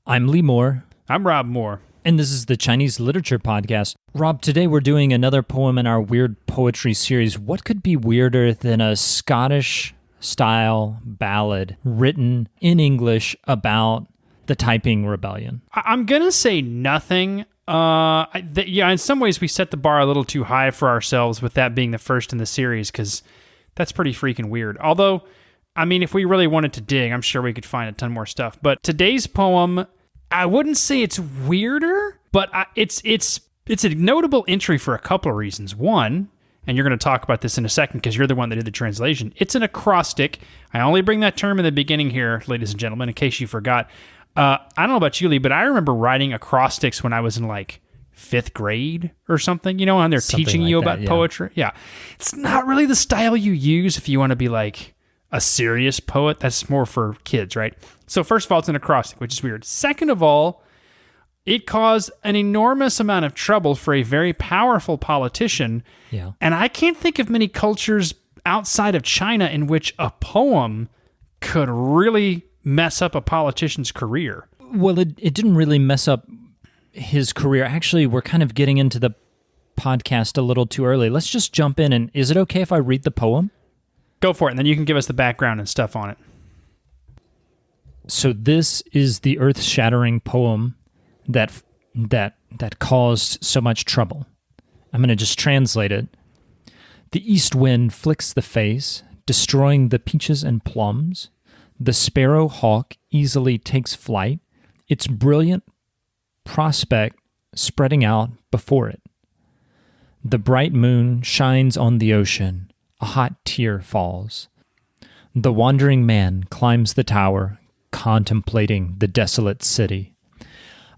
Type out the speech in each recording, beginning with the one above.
I'm Lee Moore. I'm Rob Moore. And this is the Chinese Literature Podcast. Rob, today we're doing another poem in our Weird Poetry series. What could be weirder than a Scottish-style ballad written in English about the Taiping Rebellion? I'm going to say nothing. In some ways we set the bar a little too high for ourselves with that being the first in the series, because that's pretty freaking weird. Although, I mean, if we really wanted to dig, I'm sure we could find a ton more stuff. But today's poem, I wouldn't say it's weirder, but it's a notable entry for a couple of reasons. One, and you're going to talk about this in a second because you're the one that did the translation, it's an acrostic. I only bring that term in the beginning here, ladies and gentlemen, in case you forgot. I don't know about you, Lee, but I remember writing acrostics when I was in like 5th grade or something, you know, and they're Something teaching like you that, about yeah. poetry. Yeah. It's not really the style you use if you want to be like a serious poet. That's more for kids, right? So first of all, it's an acrostic, which is weird. Second of all, it caused an enormous amount of trouble for a very powerful politician. Yeah. And I can't think of many cultures outside of China in which a poem could really mess up a politician's career. Well, it didn't really mess up his career. Actually, we're kind of getting into the podcast a little too early. Let's just jump in. And is it okay if I read the poem? Go for it, and then you can give us the background and stuff on it. So this is the earth-shattering poem that caused so much trouble. I'm going to just translate it. The east wind flicks the face, destroying the peaches and plums. The sparrow hawk easily takes flight, its brilliant prospect spreading out before it. The bright moon shines on the ocean. A hot tear falls. The wandering man climbs the tower, contemplating the desolate city.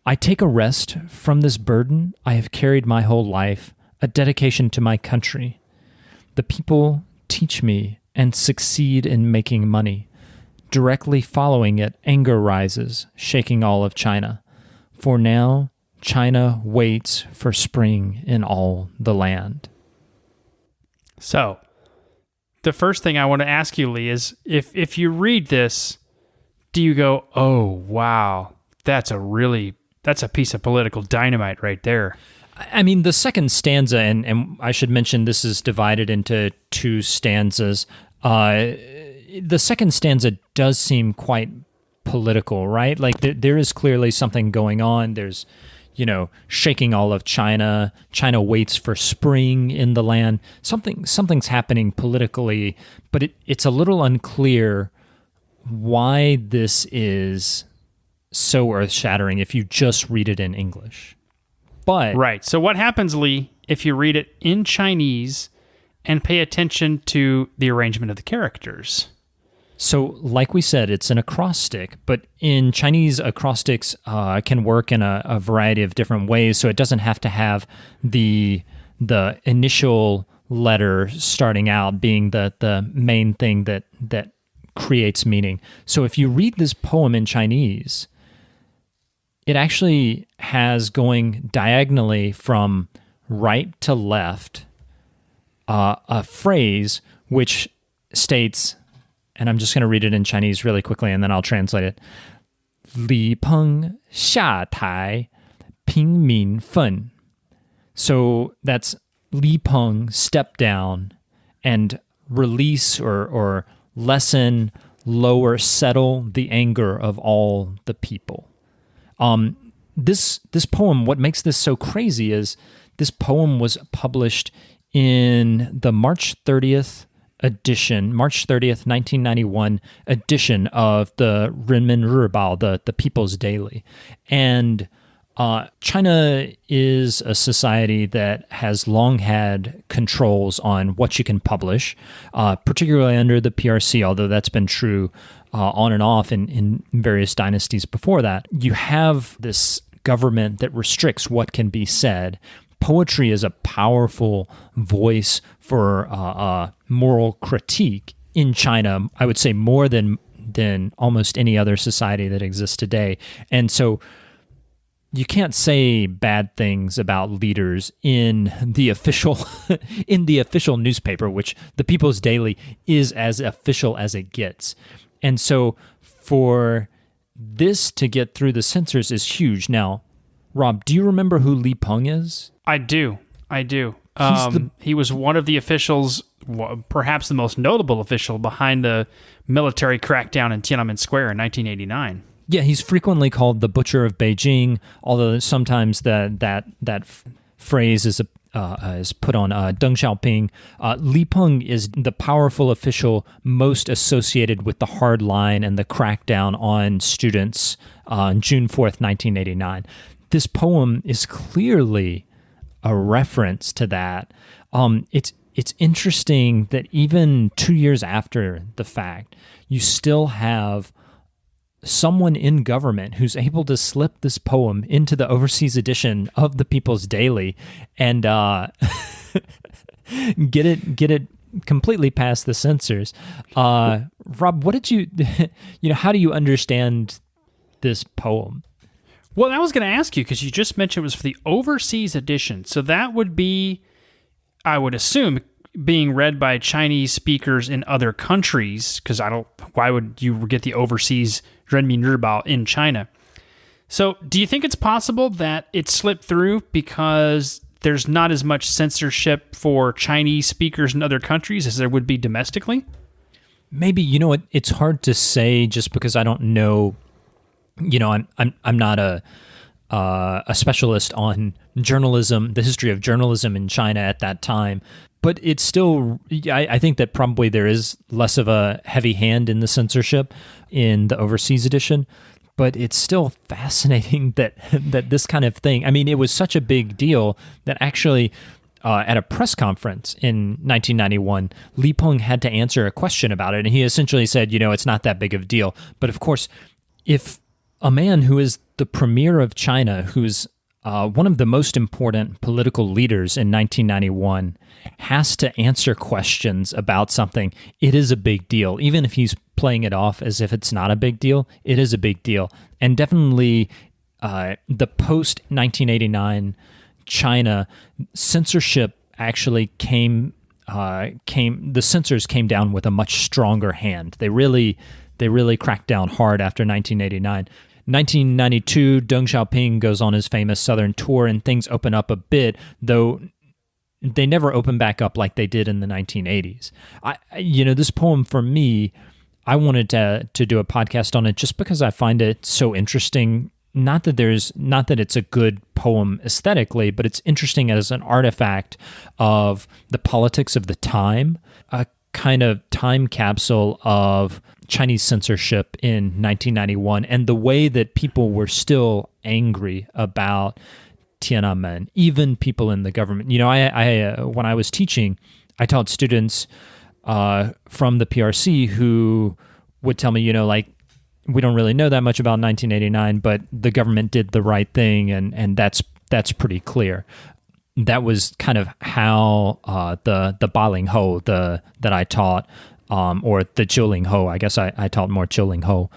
I take a rest from this burden I have carried my whole life, a dedication to my country. The people teach me and succeed in making money. Directly following it, anger rises, shaking all of China. For now, China waits for spring in all the land. So, the first thing I want to ask you, Lee, is if you read this, do you go, oh, wow, that's a piece of political dynamite right there? I mean, the second stanza, and I should mention this is divided into 2 stanzas. The second stanza does seem quite political, right? Like there is clearly something going on. There's, shaking all of China. China waits for spring in the land. Something's happening politically, but it's a little unclear why this is so earth-shattering if you just read it in English. But right. So what happens, Lee, if you read it in Chinese and pay attention to the arrangement of the characters? So, like we said, it's an acrostic, but in Chinese, acrostics can work in a variety of different ways, so it doesn't have to have the initial letter starting out being the main thing that creates meaning. So if you read this poem in Chinese, it actually has going diagonally from right to left a phrase which states, and I'm just going to read it in Chinese really quickly, and then I'll translate it. Li Peng Xia Tai Ping Min Fen. So that's Li Peng, step down, and release or lessen, lower, settle the anger of all the people. This poem, what makes this so crazy is this poem was published in the March 30th, 1991 edition of the Renmin Ribao, the People's Daily. And China is a society that has long had controls on what you can publish, particularly under the PRC, although that's been true on and off in various dynasties before that. You have this government that restricts what can be said. Poetry is a powerful voice for moral critique in China, I would say more than almost any other society that exists today. And so you can't say bad things about leaders in the official newspaper, which the People's Daily is as official as it gets. And so for this to get through the censors is huge. Now, Rob, do you remember who Li Peng is? I do. He was one of the officials, perhaps the most notable official behind the military crackdown in Tiananmen Square in 1989. Yeah, he's frequently called the Butcher of Beijing, although sometimes that phrase is put on Deng Xiaoping. Li Peng is the powerful official most associated with the hard line and the crackdown on students on June 4th, 1989. This poem is clearly a reference to that. It's interesting that even 2 years after the fact, you still have someone in government who's able to slip this poem into the overseas edition of the People's Daily and get it completely past the censors. Rob, what did you how do you understand this poem? Well, I was going to ask you, because you just mentioned it was for the overseas edition. So that would be, I would assume, being read by Chinese speakers in other countries, because why would you get the overseas Renmin日报in China? So do you think it's possible that it slipped through because there's not as much censorship for Chinese speakers in other countries as there would be domestically? Maybe. It's hard to say just because I don't know. I'm not a specialist on journalism, the history of journalism in China at that time, but it's still, I think that probably there is less of a heavy hand in the censorship in the overseas edition, but it's still fascinating that this kind of thing, I mean, it was such a big deal that actually at a press conference in 1991, Li Peng had to answer a question about it, and he essentially said, it's not that big of a deal. But of course, if a man who is the premier of China, who's one of the most important political leaders in 1991, has to answer questions about something, it is a big deal. Even if he's playing it off as if it's not a big deal, it is a big deal. And definitely the post-1989 China censorship actually the censors came down with a much stronger hand. They really cracked down hard after 1989. 1992, Deng Xiaoping goes on his famous Southern tour, and things open up a bit, though they never open back up like they did in the 1980s. This poem for me, I wanted to do a podcast on it just because I find it so interesting. Not that it's a good poem aesthetically, but it's interesting as an artifact of the politics of the time, a kind of time capsule of Chinese censorship in 1991 and the way that people were still angry about Tiananmen, even people in the government. I when I was teaching, I taught students from the PRC who would tell me, we don't really know that much about 1989, but the government did the right thing, and that's pretty clear. That was kind of how the Baling Ho that I taught, or the Jiuling Ho. I guess I taught more Jiuling Ho.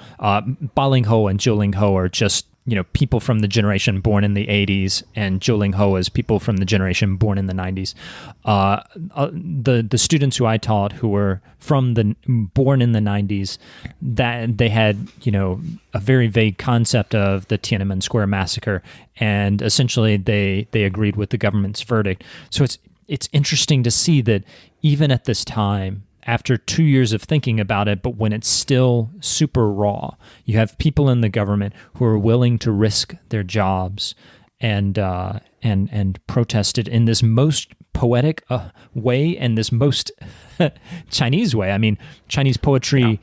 Baling Ho and Jiuling Ho are just people from the generation born in the 80s, and Jiuling Ho is people from the generation born in the 90s. The students who I taught who were born in the 90s, that they had a very vague concept of the Tiananmen Square massacre, and essentially they agreed with the government's verdict. So it's interesting to see that even at this time, after 2 years of thinking about it, but when it's still super raw, you have people in the government who are willing to risk their jobs and protest it in this most poetic way and this most Chinese way. I mean, Chinese poetry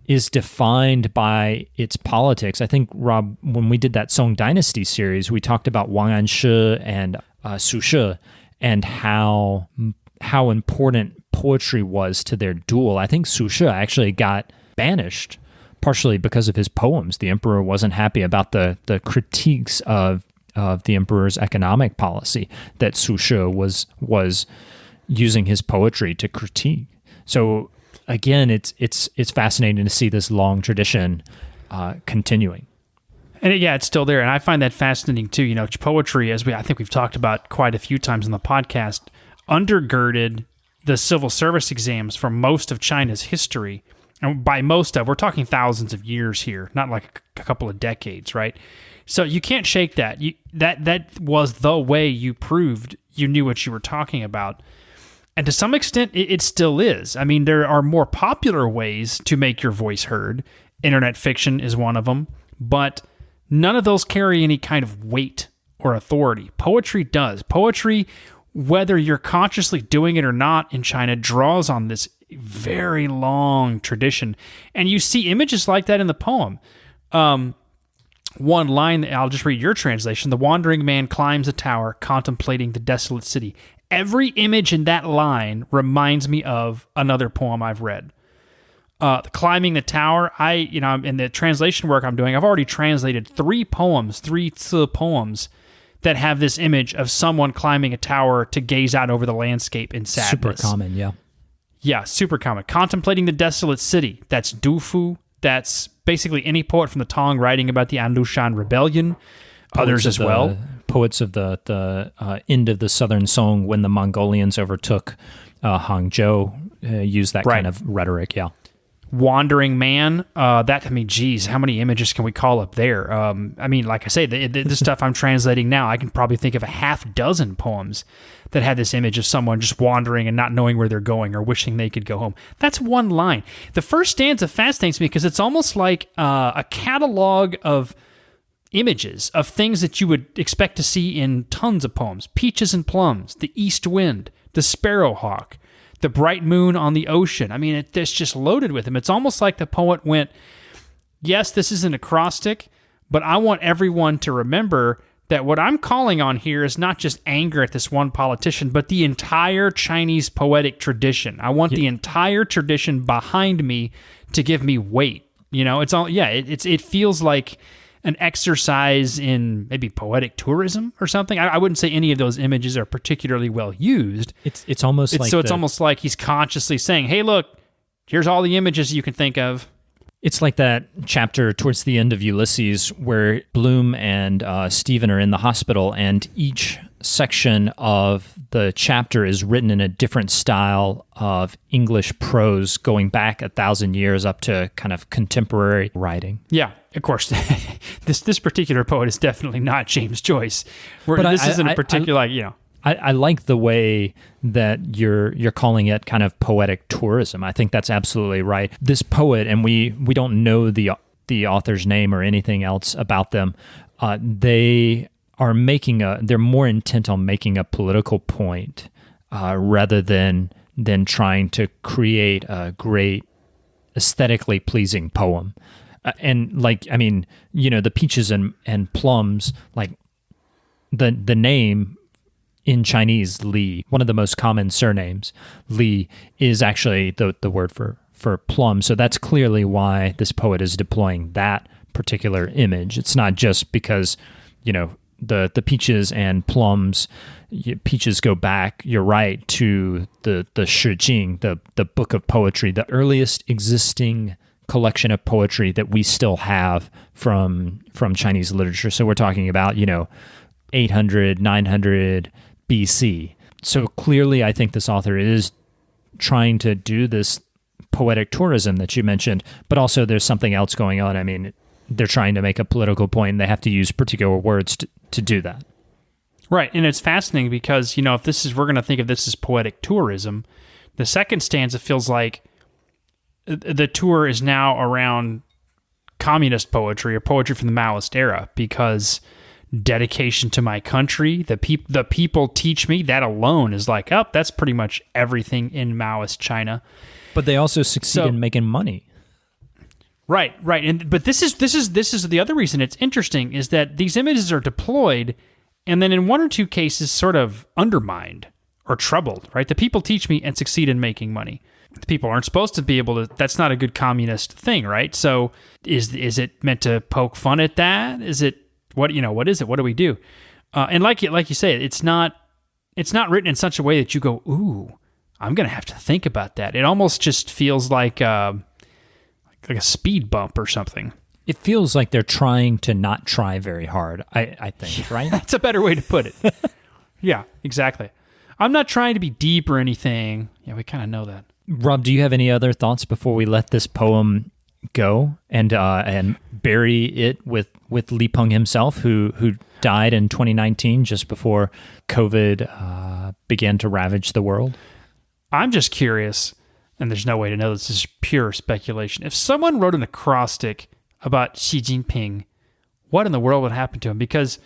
is defined by its politics. I think, Rob, when we did that Song Dynasty series, we talked about Wang Anshi and Su Shi and how important poetry was to their duel. I think Su Shi actually got banished partially because of his poems. The emperor wasn't happy about the critiques of the emperor's economic policy that Su Shi was using his poetry to critique. So again, it's fascinating to see this long tradition continuing. And it's still there, and I find that fascinating too. Poetry, as I think we've talked about quite a few times on the podcast, undergirded the civil service exams for most of China's history. And by most of, we're talking thousands of years here, not like a couple of decades, right? So you can't shake that. That was the way you proved you knew what you were talking about. And to some extent, it still is. I mean, there are more popular ways to make your voice heard. Internet fiction is one of them, but none of those carry any kind of weight or authority. Poetry does. Poetry, whether you're consciously doing it or not in China, draws on this very long tradition. And you see images like that in the poem. One line, I'll just read your translation. The wandering man climbs a tower, contemplating the desolate city. Every image in that line reminds me of another poem I've read. Climbing the tower, in the translation work I'm doing, I've already translated three Zi poems that have this image of someone climbing a tower to gaze out over the landscape in sadness. Super common, yeah. Yeah, super common. Contemplating the desolate city. That's Du Fu. That's basically any poet from the Tang writing about the Anlushan rebellion. Others as well. Poets of the end of the Southern Song when the Mongolians overtook Hangzhou used that kind of rhetoric, yeah. Wandering man, geez, how many images can we call up there? I mean, like I say, the stuff I'm translating now, I can probably think of a half dozen poems that had this image of someone just wandering and not knowing where they're going or wishing they could go home. That's one line. The first stanza fascinates me because it's almost like a catalog of images of things that you would expect to see in tons of poems. Peaches and plums, the east wind, the sparrowhawk, the bright moon on the ocean. I mean, it's just loaded with them. It's almost like the poet went, yes, this is an acrostic, but I want everyone to remember that what I'm calling on here is not just anger at this one politician, but the entire Chinese poetic tradition. I want the entire tradition behind me to give me weight. You know, it feels like an exercise in maybe poetic tourism or something. I wouldn't say any of those images are particularly well used. It's almost like he's consciously saying, hey, look, here's all the images you can think of. It's like that chapter towards the end of Ulysses where Bloom and Stephen are in the hospital, and each section of the chapter is written in a different style of English prose going back 1,000 years up to kind of contemporary writing. Yeah, of course. This particular poet is definitely not James Joyce. This isn't a particular, I like the way that you're calling it kind of poetic tourism. I think that's absolutely right. This poet, and we don't know the author's name or anything else about them. They are they're more intent on making a political point rather than trying to create a great aesthetically pleasing poem. The peaches and plums, like the name in Chinese, Li, one of the most common surnames, Li, is actually the word for plum. So that's clearly why this poet is deploying that particular image. It's not just because, the peaches and plums, peaches go back, you're right, to the Shi Jing, the book of poetry, the earliest existing collection of poetry that we still have from Chinese literature. So we're talking about, 800, 900 BC. So clearly, I think this author is trying to do this poetic tourism that you mentioned, but also there's something else going on. I mean, they're trying to make a political point, and they have to use particular words to do that. Right, and it's fascinating because, if we're going to think of this as poetic tourism, the second stanza feels like the tour is now around communist poetry or poetry from the Maoist era, because dedication to my country, the people teach me, that alone is like, that's pretty much everything in Maoist China. But they also succeed in making money. Right. But this is the other reason it's interesting is that these images are deployed and then in one or two cases sort of undermined or troubled, right? The people teach me and succeed in making money. The people aren't supposed to be able to, that's not a good communist thing, right? So is it meant to poke fun at that? Is it, what is it? What do we do? And like you say, it's not written in such a way that you go, ooh, I'm going to have to think about that. It almost just feels like a speed bump or something. It feels like they're trying to not try very hard, I think, right? That's a better way to put it. Yeah, exactly. I'm not trying to be deep or anything. Yeah, we kind of know that. Rob, do you have any other thoughts before we let this poem go and bury it with Li Peng himself, who died in 2019 just before COVID began to ravage the world? I'm just curious, and there's no way to know this is pure speculation. If someone wrote an acrostic about Xi Jinping, what in the world would happen to him? Because,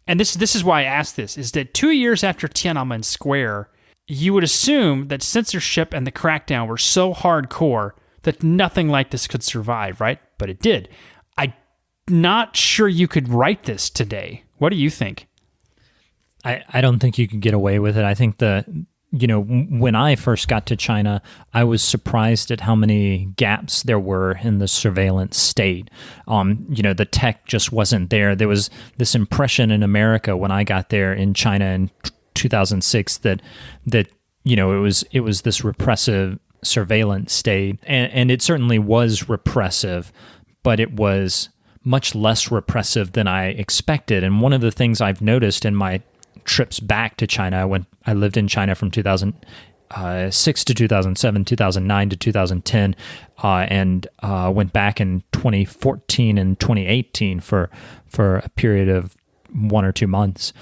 and this is why I asked this, is that 2 years after Tiananmen Square, you would assume that censorship and the crackdown were so hardcore that nothing like this could survive, right? But it did. I'm not sure you could write this today. What do you think? I don't think you could get away with it. I think when I first got to China, I was surprised at how many gaps there were in the surveillance state. The tech just wasn't there. There was this impression in America when I got there in China in 2006 that it was this repressive surveillance state, and it certainly was repressive, but it was much less repressive than I expected. And one of the things I've noticed in my trips back to China, when I lived in China from 2006 to 2007, 2009 to 2010, and went back in 2014 and 2018 for a period of 1 or 2 months.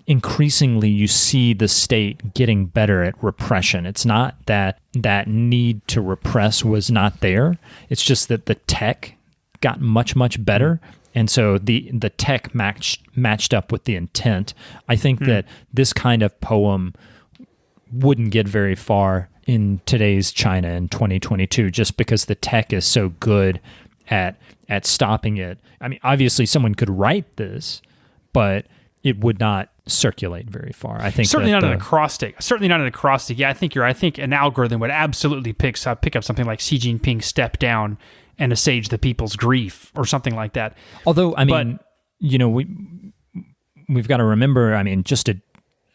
Increasingly, you see the state getting better at repression. It's not that need to repress was not there. It's just that the tech got much, much better. And so the tech matched up with the intent. I think that this kind of poem wouldn't get very far in today's China in 2022, just because the tech is so good at stopping it. I mean, obviously someone could write this, but it would not circulate very far. I think certainly not an acrostic. Certainly not an acrostic. Yeah, I think I think an algorithm would absolutely pick up something like Xi Jinping step down and assuage the people's grief or something like that. Although, I mean, we've got to remember, I mean,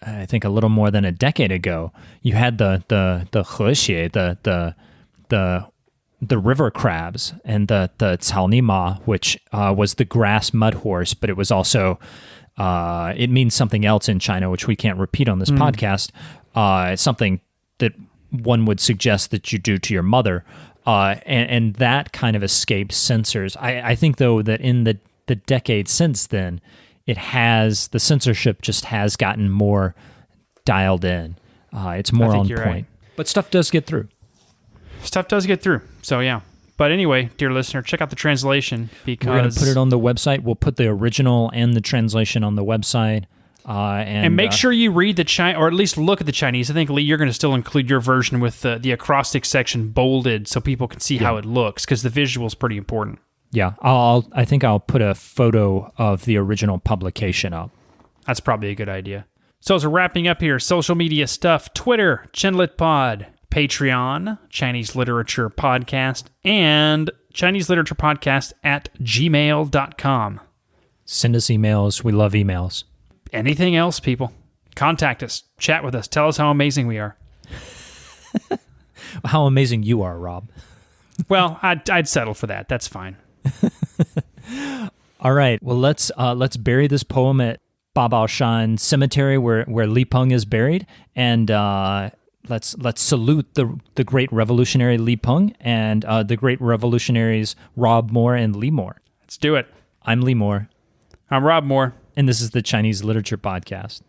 I think a little more than a decade ago, you had the Hexie, the river crabs, and the Caonima, which was the grass mud horse, but it was also, it means something else in China, which we can't repeat on this podcast. It's something that one would suggest that you do to your mother. And that kind of escaped censors. I think, though, that in the decade since then, the censorship just has gotten more dialed in. It's more on point. Right. But stuff does get through. So, yeah. But anyway, dear listener, check out the translation, because we're going to put it on the website. We'll put the original and the translation on the website. And make sure you read the Chinese, or at least look at the Chinese. I think, Lee, you're going to still include your version with the acrostic section bolded so people can see how it looks, because the visual is pretty important. Yeah, I think I'll put a photo of the original publication up. That's probably a good idea. So as we're wrapping up here, social media stuff: Twitter, ChenLitPod, Patreon, Chinese Literature Podcast, and Chinese Literature Podcast @gmail.com. Send us emails. We love emails. Anything else, people? Contact us. Chat with us. Tell us how amazing we are. How amazing you are, Rob. Well, I'd settle for that. That's fine. All right. Well, let's bury this poem at Babaoshan Cemetery, where Li Peng is buried, and let's salute the great revolutionary Li Peng and the great revolutionaries Rob Moore and Lee Moore. Let's do it. I'm Lee Moore. I'm Rob Moore. And this is the Chinese Literature Podcast.